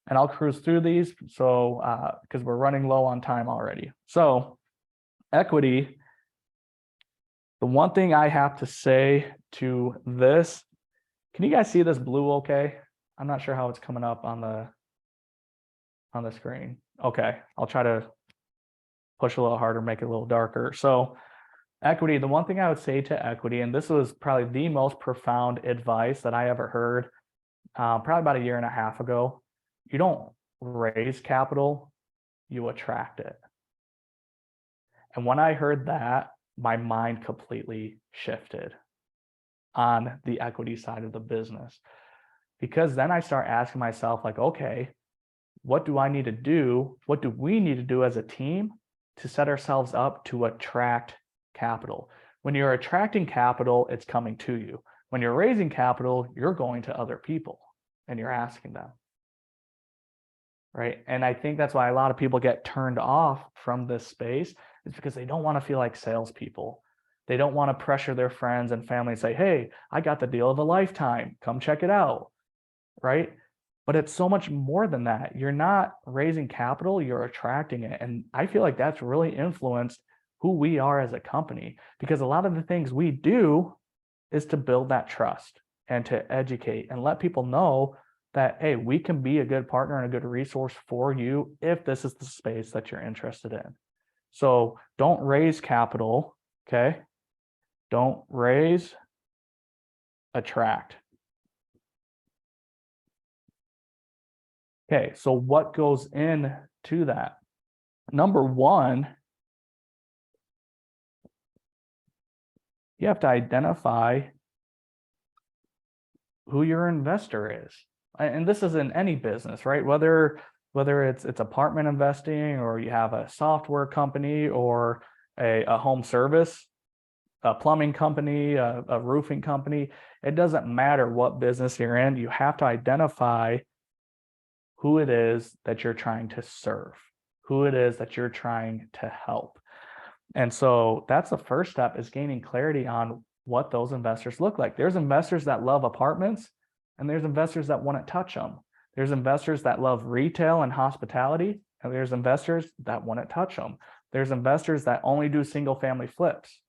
and I'll cruise through these. So, because we're running low on time already. So equity, the one thing I have to say to this, can you guys see this blue okay? I'm not sure how it's coming up on the screen. Okay, I'll try to push a little harder, make it a little darker. So equity, the one thing I would say to equity, and this was probably the most profound advice that I ever heard, probably about 1.5 years ago. You don't raise capital, you attract it. And when I heard that, my mind completely shifted on the equity side of the business, because then I start asking myself, like, okay, what do I need to do? What do we need to do as a team to set ourselves up to attract capital? When you're attracting capital, it's coming to you. When you're raising capital, you're going to other people and you're asking them. Right. And I think that's why a lot of people get turned off from this space, is because they don't want to feel like salespeople. They don't want to pressure their friends and family and say, hey, I got the deal of a lifetime. Come check it out. Right. But it's so much more than that. You're not raising capital, you're attracting it. And I feel like that's really influenced who we are as a company, because a lot of the things we do is to build that trust and to educate and let people know that, hey, we can be a good partner and a good resource for you if this is the space that you're interested in. So don't raise capital, okay? Don't raise, attract. Okay, so what goes into that? Number one, you have to identify who your investor is. And this is in any business, right? Whether it's apartment investing, or you have a software company, or a home service, a plumbing company, a roofing company, it doesn't matter what business you're in. You have to identify who it is that you're trying to serve, who it is that you're trying to help. And so that's the first step, is gaining clarity on what those investors look like. There's investors that love apartments, and there's investors that want to touch them. There's investors that love retail and hospitality, and there's investors that want to touch them. There's investors that only do single family flips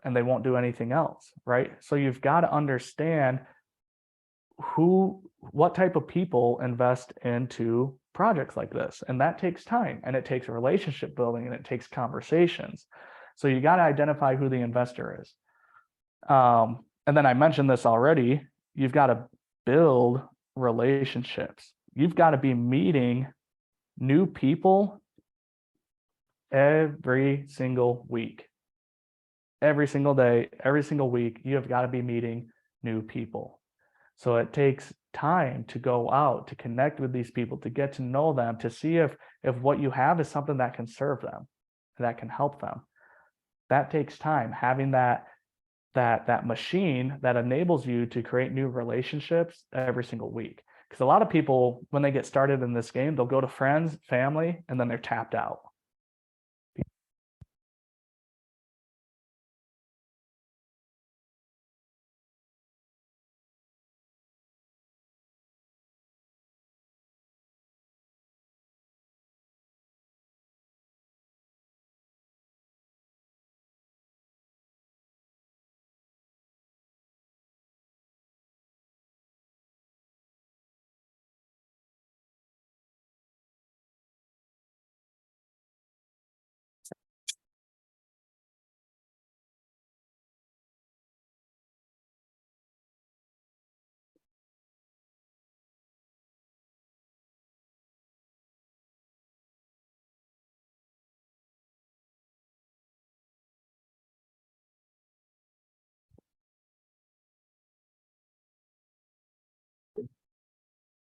and they won't do anything else, right? So you've got to understand what type of people invest into projects like this. And that takes time, and it takes relationship building, and it takes conversations. So you got to identify who the investor is. And then I mentioned this already, you've got to build relationships. You've got to be meeting new people every single week. Every single day, every single week, you have got to be meeting new people. So it takes time to go out, to connect with these people, to get to know them, to see if what you have is something that can serve them, that can help them. That takes time. Having that that machine that enables you to create new relationships every single week. Because a lot of people, when they get started in this game, they'll go to friends, family, and then they're tapped out.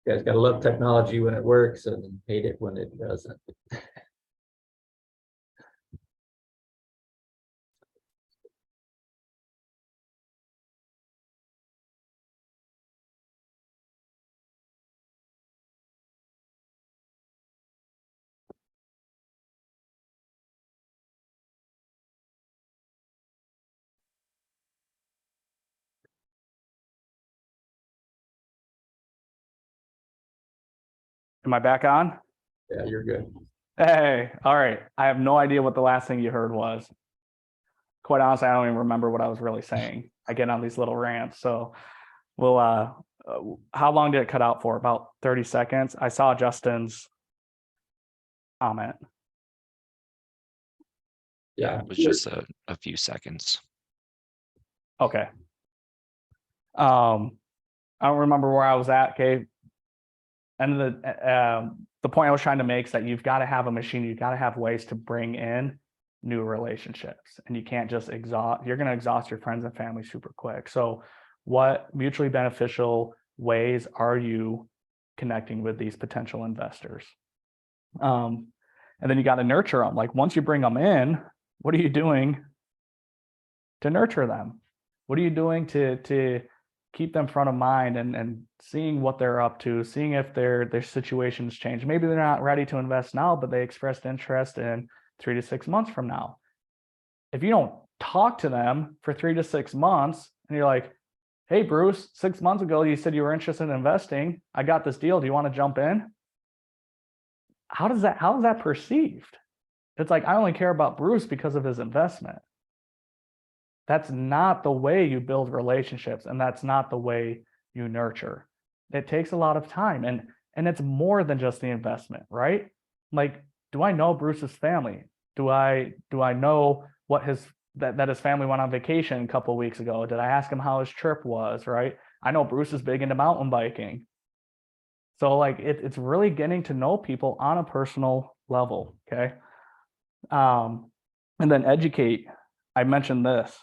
You guys gotta love technology when it works and hate it when it doesn't. Am I back on? Yeah, you're good. Hey, all right. I have no idea what the last thing you heard was. Quite honestly, I don't even remember what I was really saying. I get on these little rants. So we'll how long did it cut out for? About 30 seconds. I saw Justin's comment. Yeah, It was just a few seconds. Okay. I don't remember where I was at. Okay. And the point I was trying to make is that you've got to have a machine. You've got to have ways to bring in new relationships, and you can't just exhaust. You're going to exhaust your friends and family super quick. So, what mutually beneficial ways are you connecting with these potential investors? And then you got to nurture them. Like once you bring them in, what are you doing to nurture them? What are you doing to keep them front of mind and seeing what they're up to, seeing if their situations change? Maybe they're not ready to invest now, but they expressed interest in 3 to 6 months from now. If you don't talk to them for 3 to 6 months and you're like, hey, Bruce, 6 months ago, you said you were interested in investing. I got this deal. Do you want to jump in? How is that perceived? It's like, I only care about Bruce because of his investment. That's not the way you build relationships, and that's not the way you nurture. It takes a lot of time, and it's more than just the investment, right? Like, do I know Bruce's family? Do I know what that his family went on vacation a couple of weeks ago? Did I ask him how his trip was, right? I know Bruce is big into mountain biking. So like it's really getting to know people on a personal level, okay? And then educate. I mentioned this.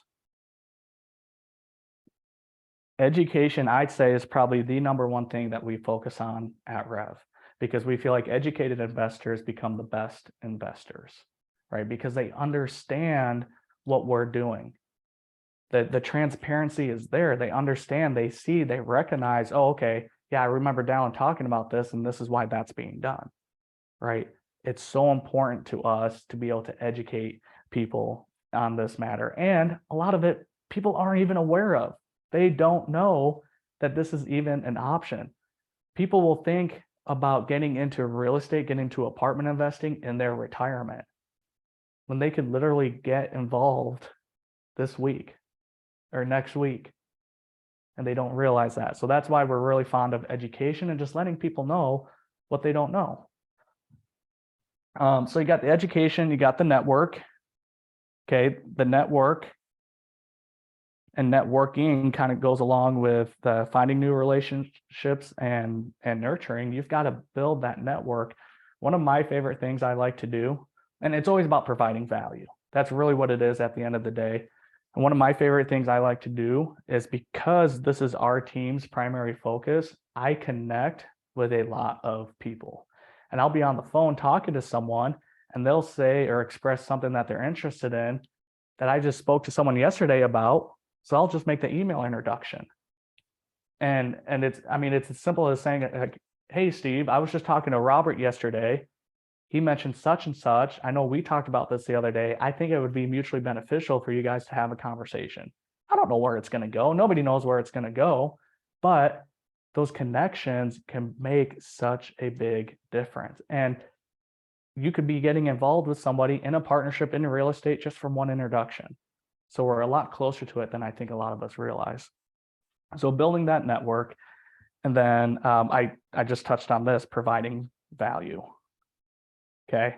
Education, I'd say, is probably the number one thing that we focus on at REV, because we feel like educated investors become the best investors, right? Because they understand what we're doing. The transparency is there. They understand, they see, they recognize, oh, okay, yeah, I remember Dallin talking about this, and this is why that's being done, right? It's so important to us to be able to educate people on this matter. And a lot of it, people aren't even aware of. They don't know that this is even an option. People will think about getting into real estate, getting into apartment investing in their retirement, when they could literally get involved this week or next week, and they don't realize that. So that's why we're really fond of education and just letting people know what they don't know. So you got the education, you got the network. Okay, the network and networking kind of goes along with finding new relationships and nurturing. You've got to build that network. One of my favorite things I like to do, and it's always about providing value. That's really what it is at the end of the day. And one of my favorite things I like to do is, because this is our team's primary focus, I connect with a lot of people. And I'll be on the phone talking to someone, and they'll say or express something that they're interested in that I just spoke to someone yesterday about, So I'll just make the email introduction. And it's, I mean, it's as simple as saying, like, hey, Steve, I was just talking to Robert yesterday. He mentioned such and such. I know we talked about this the other day. I think it would be mutually beneficial for you guys to have a conversation. I don't know where it's going to go. Nobody knows where it's going to go, but those connections can make such a big difference. And you could be getting involved with somebody in a partnership in real estate just from one introduction. So we're a lot closer to it than I think a lot of us realize. So building that network. And then I just touched on this, providing value. Okay.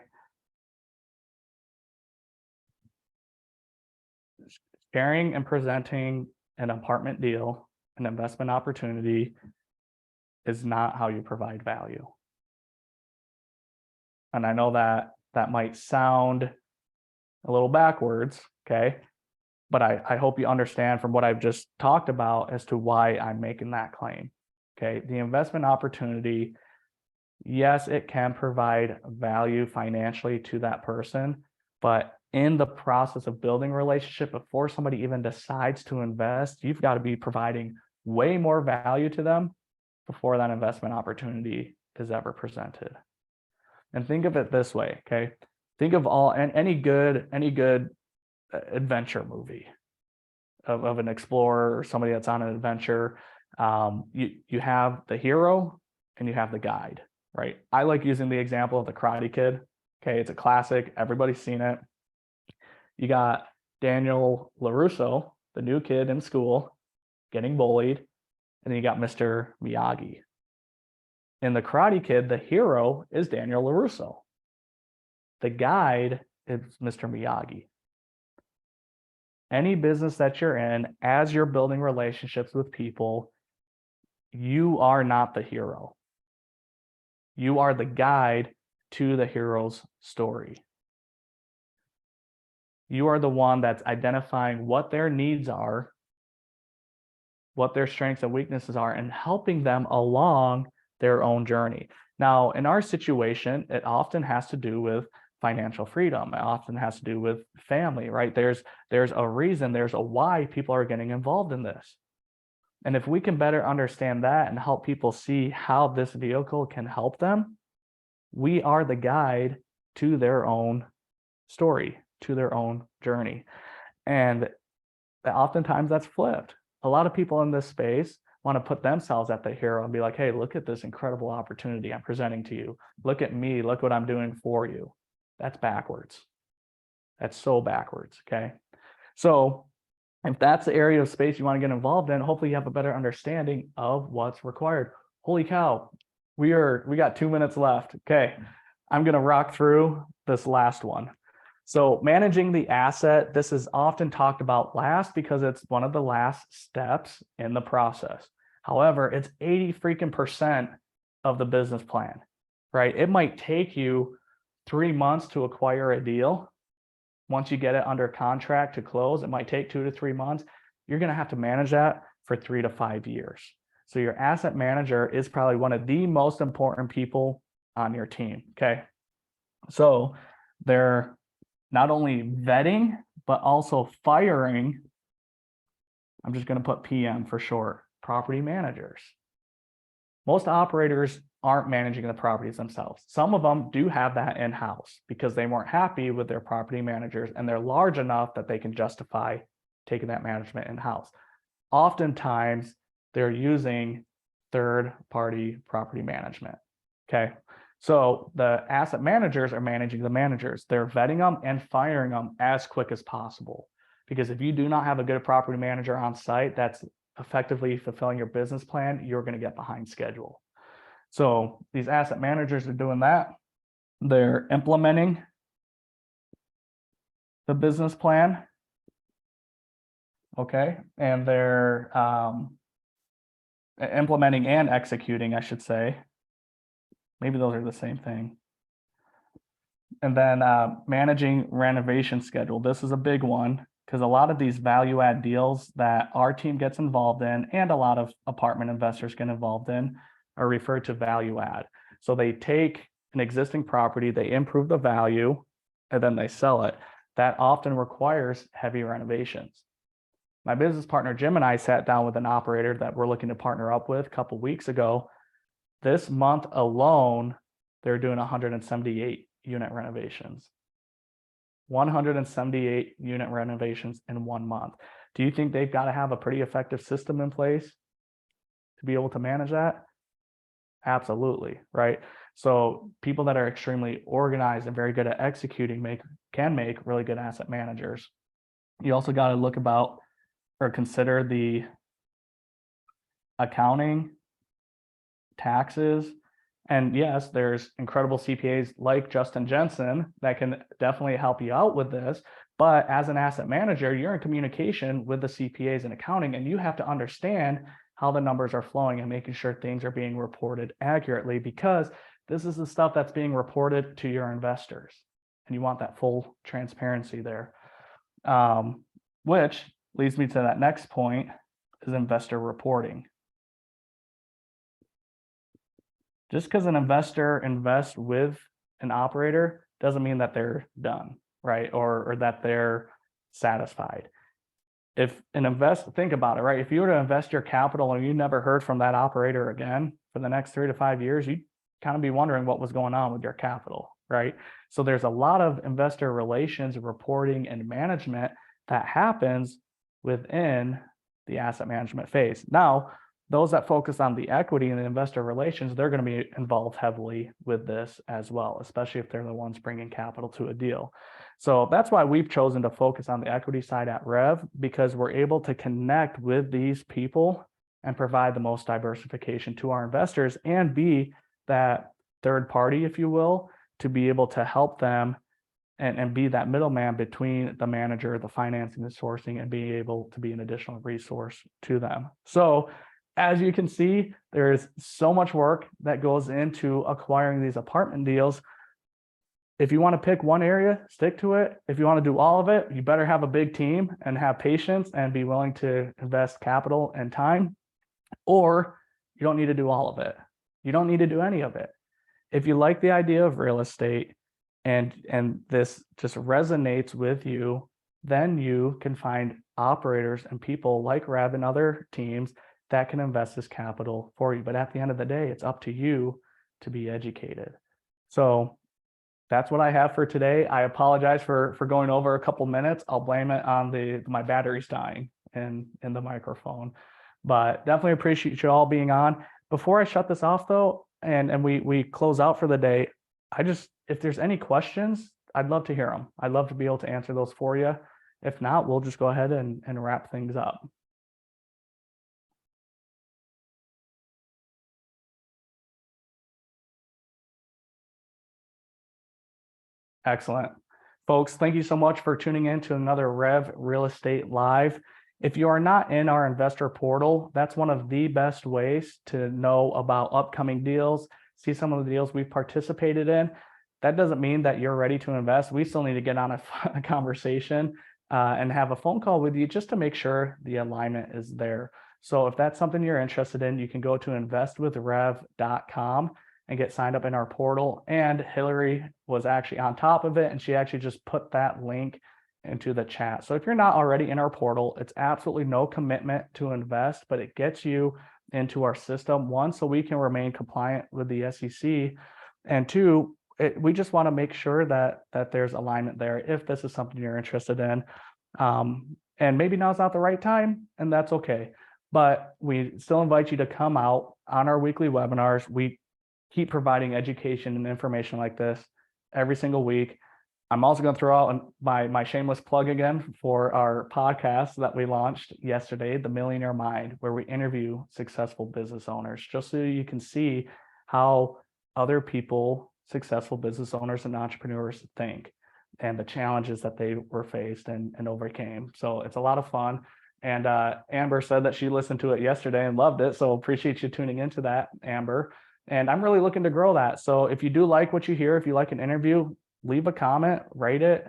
Sharing and presenting an apartment deal, an investment opportunity, is not how you provide value. And I know that might sound a little backwards, okay? But I hope you understand from what I've just talked about as to why I'm making that claim. Okay, the investment opportunity, yes, it can provide value financially to that person, but in the process of building a relationship, before somebody even decides to invest, you've got to be providing way more value to them before that investment opportunity is ever presented. And think of it this way, okay? Think of any good adventure movie of an explorer or somebody that's on an adventure. You have the hero and you have the guide, right? I like using the example of the Karate Kid. Okay, it's a classic. Everybody's seen it. You got Daniel LaRusso, the new kid in school, getting bullied, and then you got Mr. Miyagi. In the Karate Kid, the hero is Daniel LaRusso. The guide is Mr. Miyagi. Any business that you're in, as you're building relationships with people, you are not the hero. You are the guide to the hero's story. You are the one that's identifying what their needs are, what their strengths and weaknesses are, and helping them along their own journey. Now, in our situation, it often has to do with financial freedom. It often has to do with family, right? There's a reason, there's a why people are getting involved in this. And if we can better understand that and help people see how this vehicle can help them, we are the guide to their own story, to their own journey. And oftentimes that's flipped. A lot of people in this space want to put themselves at the hero and be like, hey, look at this incredible opportunity I'm presenting to you. Look at me, look what I'm doing for you. That's backwards. That's so backwards, okay? So if that's the area of space you want to get involved in, hopefully you have a better understanding of what's required. Holy cow, we got 2 minutes left. Okay, I'm going to rock through this last one. So managing the asset, this is often talked about last because it's one of the last steps in the process. However, it's 80% of the business plan, right? It might take you 3 months to acquire a deal. Once you get it under contract to close, it might take 2 to 3 months. You're going to have to manage that for 3 to 5 years. So your asset manager is probably one of the most important people on your team. Okay. So they're not only vetting, but also firing. I'm just going to put PM for short, property managers. Most operators aren't managing the properties themselves. Some of them do have that in-house because they weren't happy with their property managers and they're large enough that they can justify taking that management in-house. Oftentimes, they're using third-party property management, okay? So the asset managers are managing the managers. They're vetting them and firing them as quick as possible. Because if you do not have a good property manager on site that's effectively fulfilling your business plan, you're going to get behind schedule. So these asset managers are doing that. They're implementing the business plan. Okay. And they're implementing and executing, I should say. Maybe those are the same thing. And then managing renovation schedule. This is a big one because a lot of these value add deals that our team gets involved in and a lot of apartment investors get involved in are referred to value add. So they take an existing property, they improve the value, and then they sell it. That often requires heavy renovations. My business partner, Jim, and I sat down with an operator that we're looking to partner up with a couple weeks ago. This month alone, they're doing 178 unit renovations. 178 unit renovations in 1 month. Do you think they've got to have a pretty effective system in place to be able to manage that? Absolutely, right? So people that are extremely organized and very good at executing can make really good asset managers. You also got to look about or consider the accounting, taxes, and yes, there's incredible CPAs like Justin Jensen that can definitely help you out with this. But as an asset manager, you're in communication with the CPAs and accounting, and you have to understand how the numbers are flowing and making sure things are being reported accurately, because this is the stuff that's being reported to your investors. And you want that full transparency there. Which leads me to that next point, is investor reporting. Just because an investor invests with an operator doesn't mean that they're done, right? Or that they're satisfied. If think about it, right? If you were to invest your capital and you never heard from that operator again for the next 3 to 5 years, you'd kind of be wondering what was going on with your capital, right? So there's a lot of investor relations, reporting, and management that happens within the asset management phase. Now, those that focus on the equity and the investor relations, they're going to be involved heavily with this as well, especially if they're the ones bringing capital to a deal. So that's why we've chosen to focus on the equity side at REV, because we're able to connect with these people and provide the most diversification to our investors and be that third party, if you will, to be able to help them and be that middleman between the manager, the financing, the sourcing, and being able to be an additional resource to them. So as you can see, there's so much work that goes into acquiring these apartment deals. If you want to pick one area, stick to it. If you want to do all of it, you better have a big team and have patience and be willing to invest capital and time, or you don't need to do all of it. You don't need to do any of it. If you like the idea of real estate and this just resonates with you, then you can find operators and people like REV and other teams that can invest this capital for you. But at the end of the day, it's up to you to be educated. So that's what I have for today. I apologize for going over a couple minutes. I'll blame it on my batteries dying in the microphone. But definitely appreciate you all being on. Before I shut this off though, and we close out for the day, if there's any questions, I'd love to hear them. I'd love to be able to answer those for you. If not, we'll just go ahead and wrap things up. Excellent. Folks, thank you so much for tuning in to another REV Real Estate Live. If you are not in our investor portal, that's one of the best ways to know about upcoming deals, see some of the deals we've participated in. That doesn't mean that you're ready to invest. We still need to get on a conversation and have a phone call with you just to make sure the alignment is there. So if that's something you're interested in, you can go to investwithrev.com and get signed up in our portal. And Hillary was actually on top of it, and she actually just put that link into the chat. So if you're not already in our portal, it's absolutely no commitment to invest, but it gets you into our system. One, so we can remain compliant with the SEC, and two, we just want to make sure that there's alignment there if this is something you're interested in. And maybe now's not the right time, and that's okay. But we still invite you to come out on our weekly webinars. We keep providing education and information like this every single week. I'm also going to throw out my shameless plug again for our podcast that we launched yesterday, The Millionaire Mind, where we interview successful business owners, just so you can see how other people, successful business owners and entrepreneurs, think and the challenges that they were faced and overcame. So it's a lot of fun. And Amber said that she listened to it yesterday and loved it. So appreciate you tuning into that, Amber. And I'm really looking to grow that. So if you do like what you hear, if you like an interview, leave a comment, rate it,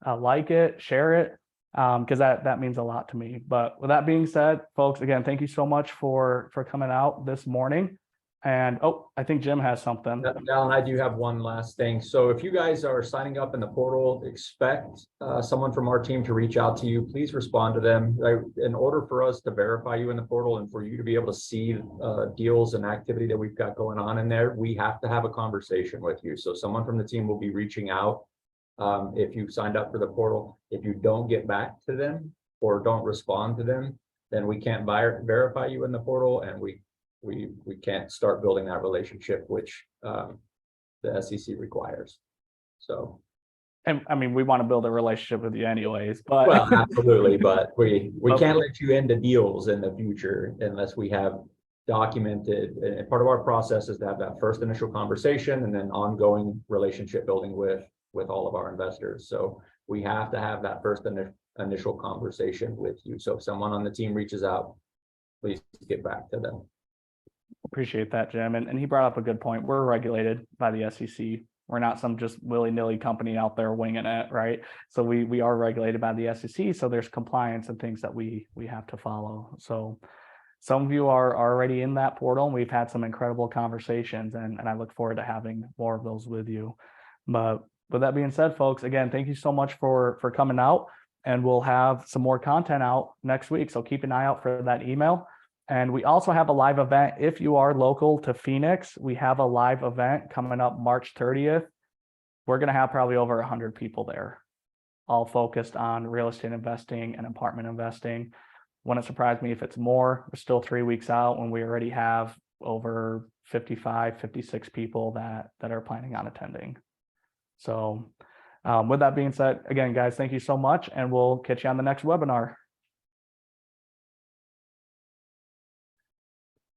like it, share it, because that means a lot to me. But with that being said, folks, again, thank you so much for coming out this morning. And I think Jim has something. Alan, I do have one last thing. So if you guys are signing up in the portal, expect someone from our team to reach out to you. Please respond to them. In order for us to verify you in the portal and for you to be able to see deals and activity that we've got going on in there, we have to have a conversation with you. So someone from the team will be reaching out. If you've signed up for the portal, if you don't get back to them or don't respond to them, then we can't verify you in the portal, and we can't start building that relationship, which the SEC requires. So, And I mean, we want to build a relationship with you anyways, but well, absolutely, but we can't let you into deals in the future unless we have documented. And part of our process is to have that first initial conversation and then ongoing relationship building with all of our investors. So we have to have that first initial conversation with you. So if someone on the team reaches out, please get back to them. appreciate that, Jim. And he brought up a good point. We're regulated by the SEC. We're not some just willy-nilly company out there winging it, right? So we are regulated by the SEC. So there's compliance and things that we have to follow. So some of you are already in that portal, and we've had some incredible conversations, and I look forward to having more of those with you. But with that being said, folks, again, thank you so much for coming out, and we'll have some more content out next week. So keep an eye out for that email. And we also have a live event. If you are local to Phoenix, we have a live event coming up March 30th. We're going to have probably over 100 people there, all focused on real estate investing and apartment investing. Wouldn't surprise me if it's more. We're still 3 weeks out when we already have over 55, 56 people that are planning on attending. So with that being said, again, guys, thank you so much, and we'll catch you on the next webinar.